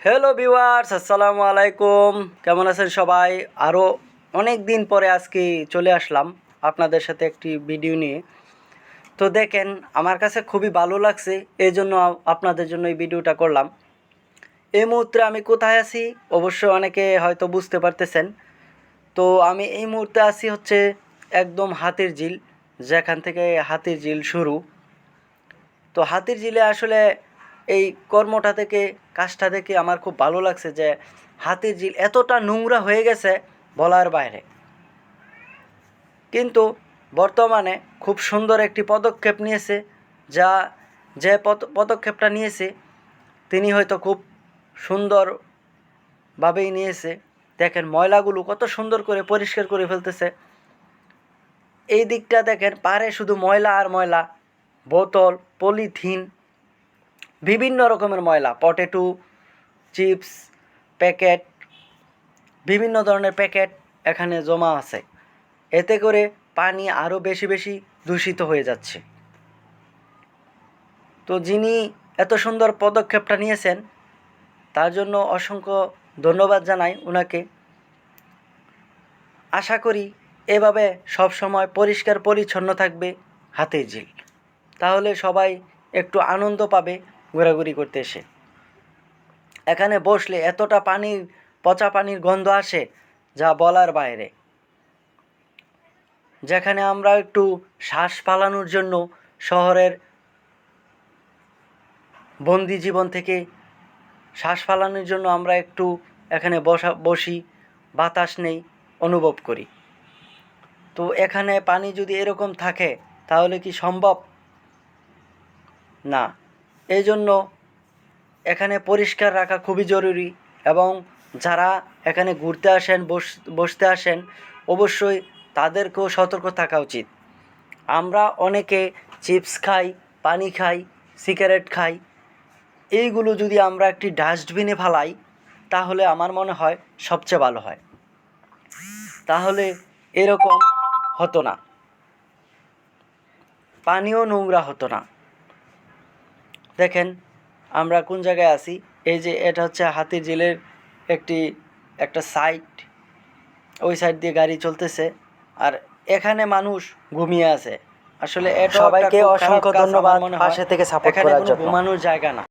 Hello viewers, আসসালামু আলাইকুম। কেমন আছেন সবাই? আরও অনেক দিন পরে আজকে চলে আসলাম আপনাদের সাথে একটি ভিডিও নিয়ে। তো দেখেন, আমার কাছে খুবই ভালো লাগছে, এই জন্য আপনাদের জন্য এই ভিডিওটা করলাম। এই মুহূর্তে আমি কোথায় আছি অবশ্যই অনেকে হয়তো বুঝতে পারতেছেন। তো আমি এই মুহূর্তে আছি হচ্ছে একদম হাতির ঝিল, যেখান থেকে হাতির ঝিল শুরু। তো হাতির ঝিলে আসলে এই কর্মটা থেকে, কাজটা থেকে আমার খুব ভালো লাগছে যে হাতির ঝিল এতটা নোংরা হয়ে গেছে বলার বাইরে। কিন্তু বর্তমানে খুব সুন্দর একটি পদক্ষেপ নিয়েছে, যা যে পদক্ষেপটা নিয়েছে তিনি হয়তো খুব সুন্দরভাবেই নিয়েছে। দেখেন ময়লাগুলো কত সুন্দর করে পরিষ্কার করে ফেলতেছে। এই দিকটা দেখেন, পারে শুধু ময়লা আর ময়লা, বোতল, পলিথিন, বিভিন্ন রকমের ময়লা, পটেটো চিপস প্যাকেট, বিভিন্ন ধরনের প্যাকেট এখানে জমা আছে। এতে করে পানি আরও বেশি বেশি দূষিত হয়ে যাচ্ছে। তো যিনি এত সুন্দর পদক্ষেপটা নিয়েছেন তার জন্য অসংখ্য ধন্যবাদ জানাই ওনাকে। আশা করি এভাবে সব সময় পরিষ্কার পরিচ্ছন্ন থাকবে হাতির ঝিল, তাহলে সবাই একটু আনন্দ পাবে ঘোরাঘুরি করতে এসে। এখানে বসলে এতটা পানির, পচা পানির গন্ধ আসে যা বলার বাইরে। যেখানে আমরা একটু শ্বাস ফালানোর জন্য শহরের বন্দি জীবন থেকে শ্বাস ফালানোর জন্য আমরা একটু এখানে বসি, বাতাস নেই, অনুভব করি। তো এখানে পানি যদি এরকম থাকে তাহলে কি সম্ভব? না। এই জন্য এখানে পরিষ্কার রাখা খুবই জরুরি, এবং যারা এখানে ঘুরতে আসেন, বসতে আসেন, অবশ্যই তাদেরকেও সতর্ক থাকা উচিত। আমরা অনেকে চিপস খাই, পানি খাই, সিগারেট খাই, এইগুলো যদি আমরা একটি ডাস্টবিনে ফেলাই তাহলে আমার মনে হয় সবচেয়ে ভালো হয়। তাহলে এরকম হতো না, পানিও নোংরা হতো না। দেখেন আমরা কোন জায়গায় আছি। এই যে এটা হচ্ছে হাতির ঝিলের একটা সাইড, ওই সাইড দিয়ে গাড়ি চলতেছে, আর এখানে মানুষ ঘুমিয়ে আছে। আসলে এটা সবাইকে অসংখ্য ধন্যবাদ পাশে থেকে সাপোর্ট করার জন্য। এখানে কোনো ঘুমানোর জায়গা না।